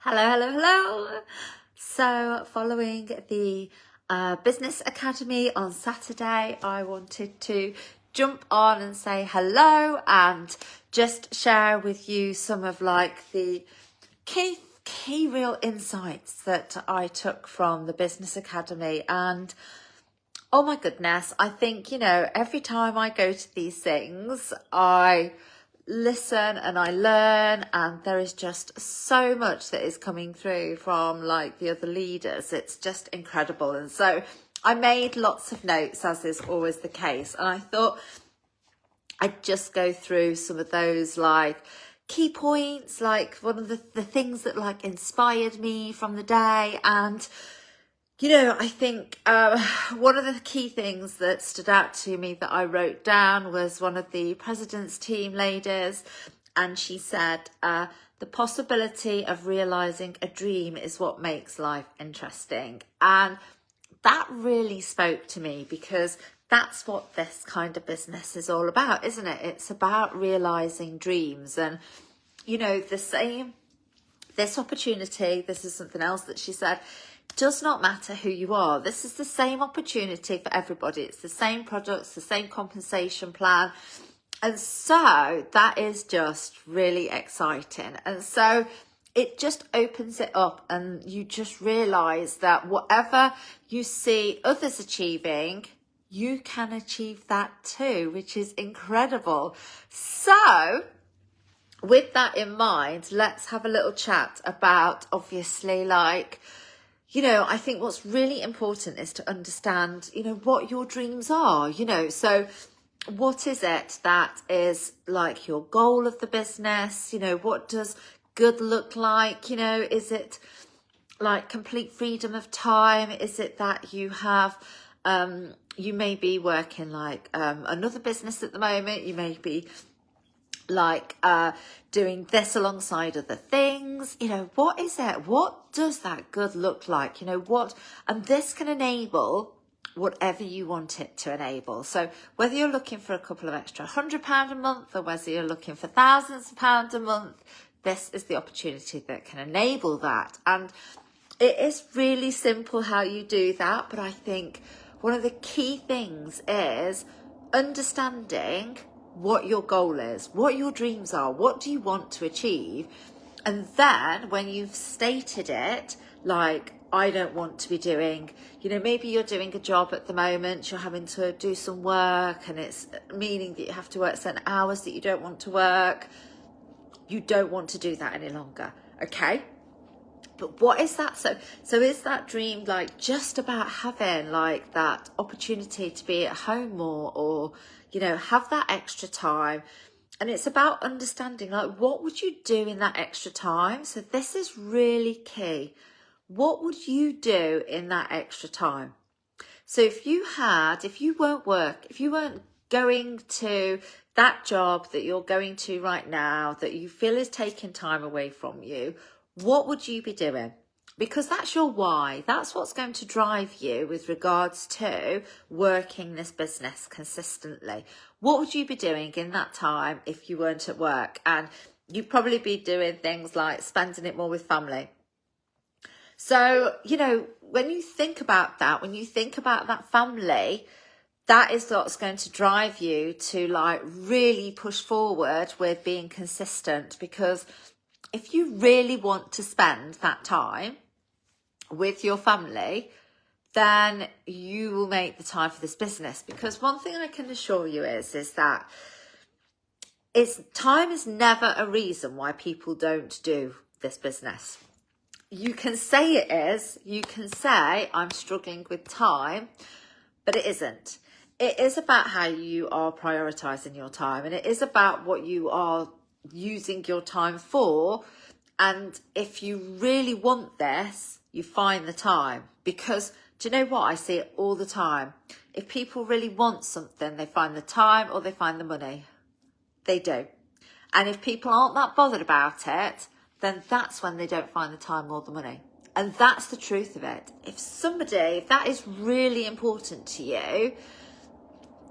Hello, hello, hello. So following the Business Academy on Saturday, I wanted to jump on and say hello and just share with you some of like the key real insights that I took from the Business Academy. And oh my goodness, I think, every time I go to these things, I listen and I learn, and there is just so much that is coming through from like the other leaders. It's just incredible. And so I made lots of notes, as is always the case, and I thought I'd just go through some of those like key points, like one of the things that like inspired me from the day. And I think one of the key things that stood out to me that I wrote down was one of the president's team ladies, and she said, the possibility of realising a dream is what makes life interesting. And that really spoke to me, because that's what this kind of business is all about, isn't it? It's about realising dreams. And, this opportunity, this is something else that she said, does not matter who you are. This is the same opportunity for everybody. It's the same products, the same compensation plan. And so that is just really exciting. And so it just opens it up, and you just realise that whatever you see others achieving, you can achieve that too, which is incredible. So with that in mind, let's have a little chat about, obviously, like, I think what's really important is to understand, what your dreams are, so what is it that is like your goal of the business? What does good look like? Is it like complete freedom of time? Is it that you have, you may be working like another business at the moment, you may be like doing this alongside other things. What is it? What does that good look like? And this can enable whatever you want it to enable. So whether you're looking for a couple of extra £100 a month, or whether you're looking for thousands of pounds a month, this is the opportunity that can enable that. And it is really simple how you do that, but I think one of the key things is understanding what your goal is, what your dreams are, what do you want to achieve. And then when you've stated it, like, I don't want to be doing, maybe you're doing a job at the moment, you're having to do some work, and it's meaning that you have to work certain hours that you don't want to work. You don't want to do that any longer, okay? But what is that? So is that dream like just about having like that opportunity to be at home more, or, have that extra time? And it's about understanding, like, what would you do in that extra time? So this is really key. What would you do in that extra time? So if you weren't going to that job that you're going to right now, that you feel is taking time away from you, what would you be doing? Because that's your why. That's what's going to drive you with regards to working this business consistently. What would you be doing in that time if you weren't at work? And you'd probably be doing things like spending it more with family. So, when you think about that family, that is what's going to drive you to like really push forward with being consistent. Because if you really want to spend that time with your family, then you will make the time for this business. Because one thing I can assure you is that time is never a reason why people don't do this business. You can say it is, you can say I'm struggling with time, but it isn't. It is about how you are prioritizing your time, and it is about what you are using your time for. And if you really want this, you find the time. Because do you know what? I see it all the time. If people really want something, they find the time or they find the money. They do. And if people aren't that bothered about it, then that's when they don't find the time or the money. And that's the truth of it. If that is really important to you,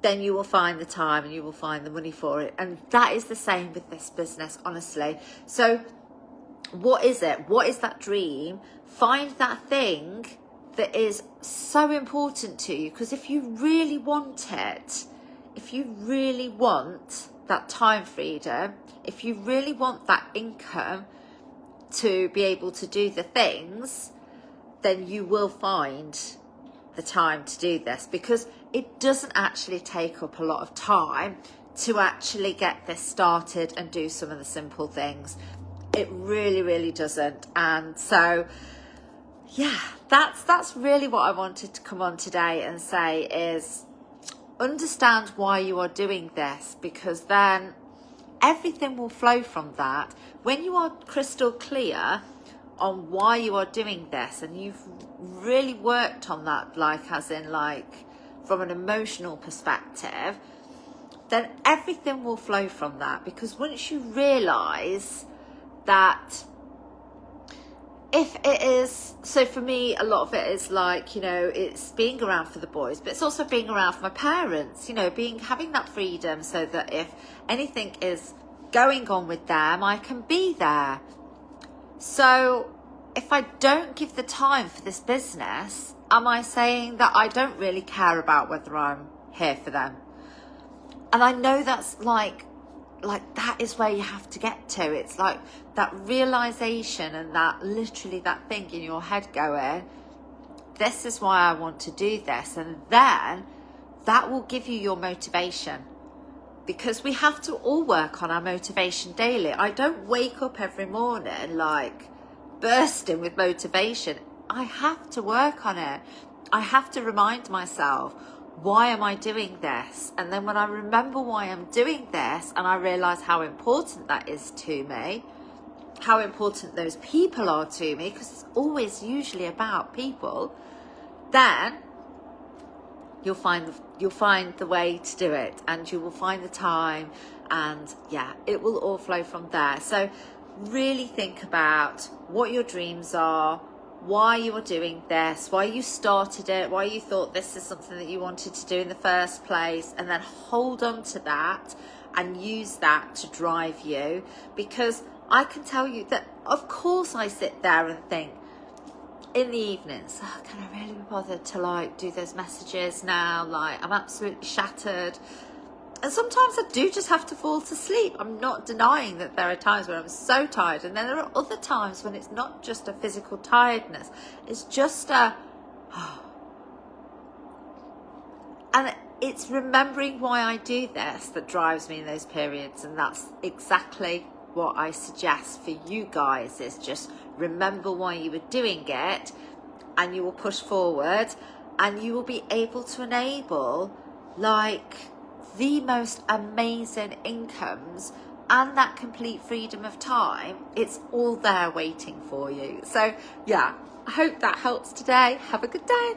then you will find the time and you will find the money for it. And that is the same with this business, honestly. So what is it? What is that dream? Find that thing that is so important to you, because if you really want it, if you really want that time freedom, if you really want that income to be able to do the things, then you will find the time to do this, because it doesn't actually take up a lot of time to actually get this started and do some of the simple things. It really, really doesn't. And so, yeah, that's really what I wanted to come on today and say, is understand why you are doing this, because then everything will flow from that. When you are crystal clear on why you are doing this, and you've really worked on that, like as in like from an emotional perspective, then everything will flow from that. Because once you realize that, if it is, so for me, a lot of it is like, you know, it's being around for the boys, but it's also being around for my parents, you know, having that freedom, so that if anything is going on with them, I can be there. So if I don't give the time for this business, am I saying that I don't really care about whether I'm here for them? And I know that's like that is where you have to get to. It's like that realization, and that literally that thing in your head going, this is why I want to do this. And then that will give you your motivation, because we have to all work on our motivation daily. I don't wake up every morning like bursting with motivation. I have to work on it. I have to remind myself, why am I doing this? And then when I remember why I'm doing this, and I realize how important that is to me, how important those people are to me, because it's always usually about people, then you'll find the way to do it, and you will find the time, and yeah, it will all flow from there. So really think about what your dreams are, why you are doing this, why you started it, why you thought this is something that you wanted to do in the first place, and then hold on to that and use that to drive you. Because I can tell you that, of course, I sit there and think in the evenings, oh, can I really be bothered to like do those messages now? Like, I'm absolutely shattered. And sometimes I do just have to fall to sleep. I'm not denying that there are times where I'm so tired. And then there are other times when it's not just a physical tiredness. It's just and it's remembering why I do this that drives me in those periods. And that's exactly what I suggest for you guys, is just remember why you were doing it, and you will push forward, and you will be able to enable like the most amazing incomes and that complete freedom of time. It's all there waiting for you. So yeah, I hope that helps today. Have a good day.